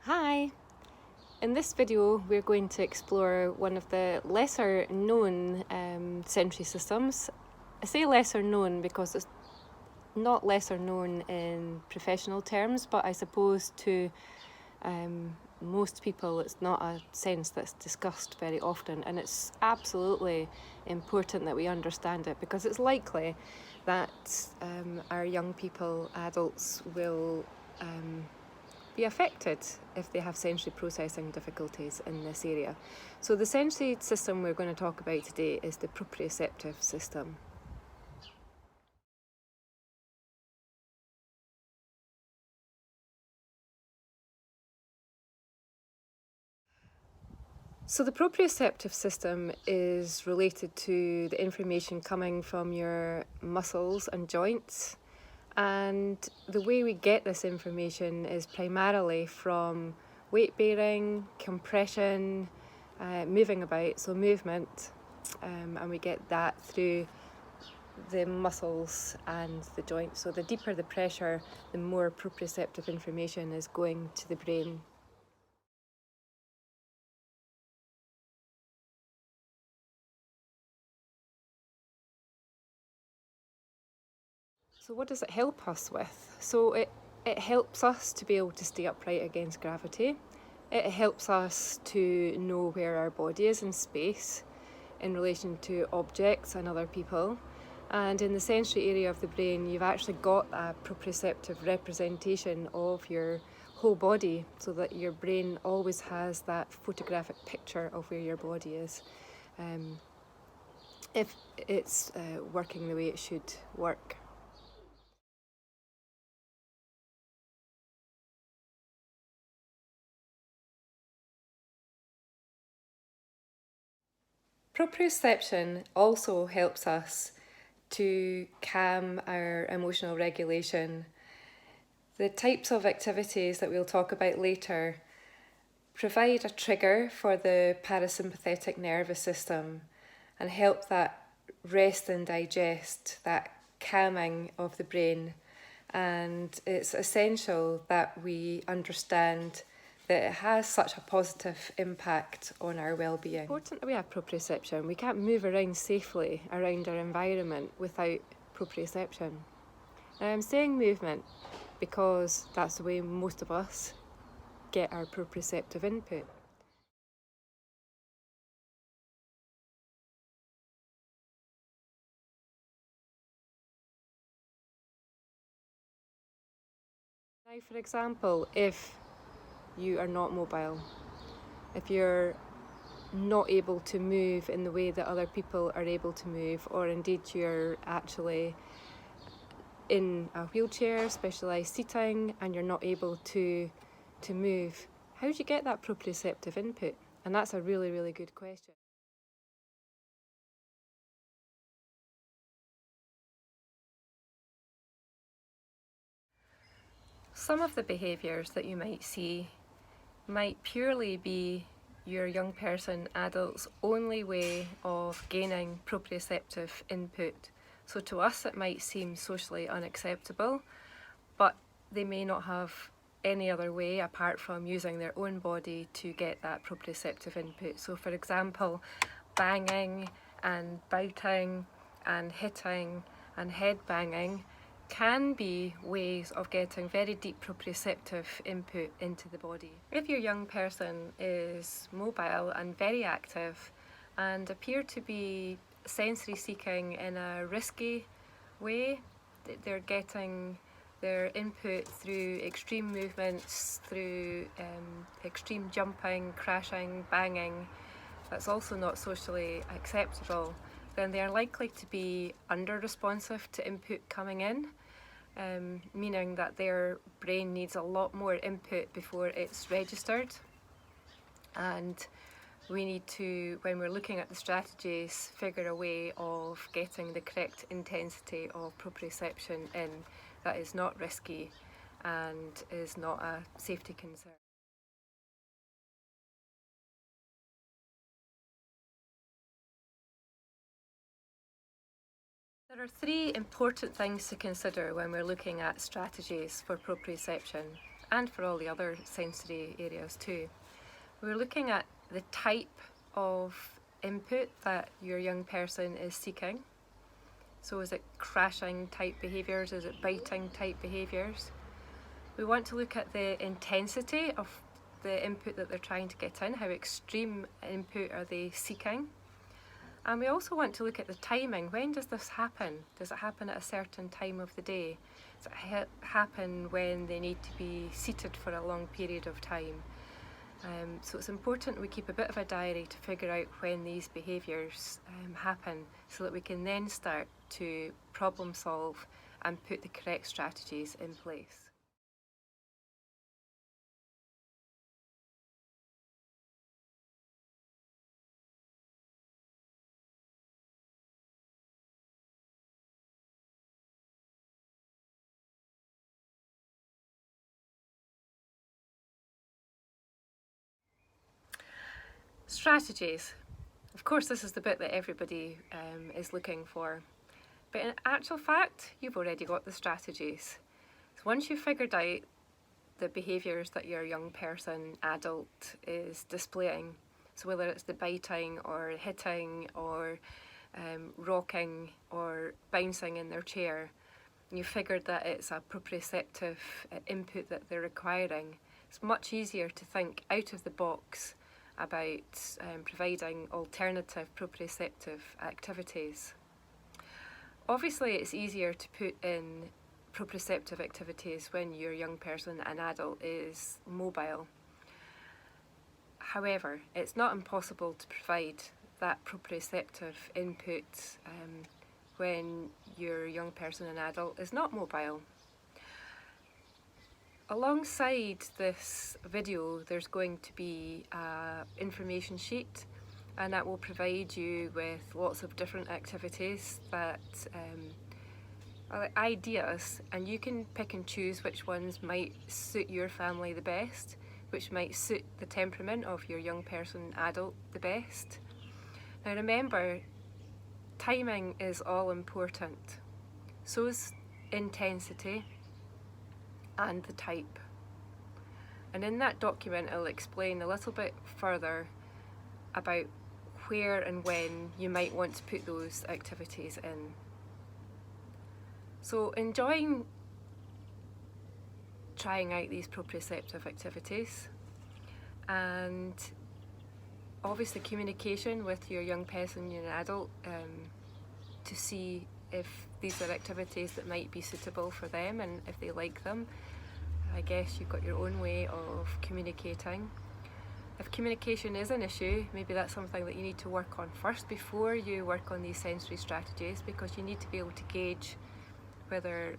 Hi! In this video we're going to explore one of the lesser known sensory systems. I say lesser known because it's not lesser known in professional terms, but I suppose to most people it's not a sense that's discussed very often, and it's absolutely important that we understand it because it's likely that our young people, adults, will be affected if they have sensory processing difficulties in this area. So the sensory system we're going to talk about today is the proprioceptive system. So the proprioceptive system is related to the information coming from your muscles and joints, and the way we get this information is primarily from weight bearing, compression, moving about, so movement, and we get that through the muscles and the joints. So the deeper the pressure, the more proprioceptive information is going to the brain. So what does it help us with? So it helps us to be able to stay upright against gravity. It helps us to know where our body is in space in relation to objects and other people. And in the sensory area of the brain, you've actually got a proprioceptive representation of your whole body, so that your brain always has that photographic picture of where your body is, if it's working the way it should work. Proprioception also helps us to calm our emotional regulation. The types of activities that we'll talk about later provide a trigger for the parasympathetic nervous system and help that rest and digest, that calming of the brain. And it's essential that we understand that it has such a positive impact on our well-being. It's important that we have proprioception. We can't move around safely around our environment without proprioception. Now, I'm saying movement because that's the way most of us get our proprioceptive input. Now, for example, if you are not mobile, if you're not able to move in the way that other people are able to move, or indeed you're actually in a wheelchair, specialised seating, and you're not able to move, how do you get that proprioceptive input? And that's a really, really good question. Some of the behaviours that you might see might purely be your young person, adult's only way of gaining proprioceptive input. So to us it might seem socially unacceptable, but they may not have any other way apart from using their own body to get that proprioceptive input. So for example, banging and bouting and hitting and head banging can be ways of getting very deep proprioceptive input into the body. If your young person is mobile and very active and appear to be sensory seeking in a risky way, they're getting their input through extreme movements, through extreme jumping, crashing, banging, that's also not socially acceptable, then they are likely to be under-responsive to input coming in, meaning that their brain needs a lot more input before it's registered. And we need to, when we're looking at the strategies, figure a way of getting the correct intensity of proprioception in that is not risky and is not a safety concern. There are three important things to consider when we're looking at strategies for proprioception, and for all the other sensory areas too. We're looking at the type of input that your young person is seeking. So is it crashing type behaviours? Is it biting type behaviours? We want to look at the intensity of the input that they're trying to get in, how extreme input are they seeking. And we also want to look at the timing. When does this happen? Does it happen at a certain time of the day? Does it happen when they need to be seated for a long period of time? So it's important we keep a bit of a diary to figure out when these behaviours happen, so that we can then start to problem solve and put the correct strategies in place. Strategies. Of course, this is the bit that everybody is looking for. But in actual fact, you've already got the strategies. So once you've figured out the behaviours that your young person, adult, is displaying, so whether it's the biting or hitting or rocking or bouncing in their chair, and you've figured that it's a proprioceptive input that they're requiring, it's much easier to think out of the box about providing alternative proprioceptive activities. Obviously, it's easier to put in proprioceptive activities when your young person, an adult, is mobile. However, it's not impossible to provide that proprioceptive input when your young person, an adult, is not mobile. Alongside this video, there's going to be an information sheet, and that will provide you with lots of different activities that are ideas, and you can pick and choose which ones might suit your family the best, which might suit the temperament of your young person, adult, the best. Now remember, timing is all important. So is intensity and the type. And in that document, I'll explain a little bit further about where and when you might want to put those activities in. So enjoying trying out these proprioceptive activities, and obviously communication with your young person, your adult, to see if these are activities that might be suitable for them and if they like them. I guess you've got your own way of communicating. If communication is an issue, maybe that's something that you need to work on first before you work on these sensory strategies, because you need to be able to gauge whether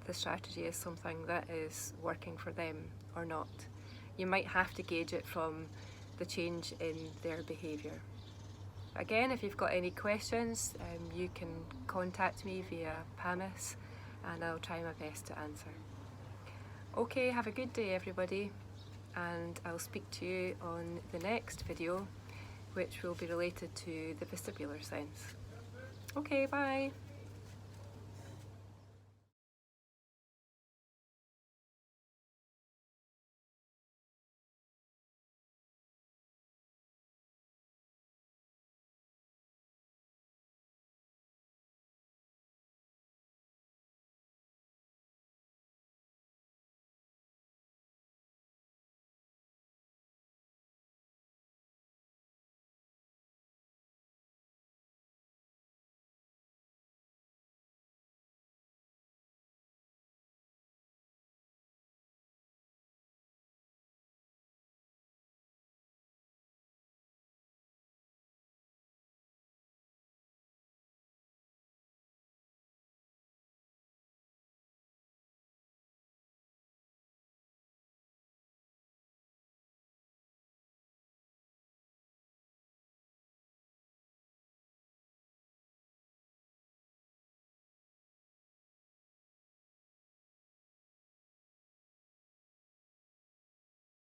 the strategy is something that is working for them or not. You might have to gauge it from the change in their behaviour. Again, if you've got any questions, you can contact me via PAMIS and I'll try my best to answer. Okay, have a good day everybody, and I'll speak to you on the next video, which will be related to the vestibular sense. Okay, bye!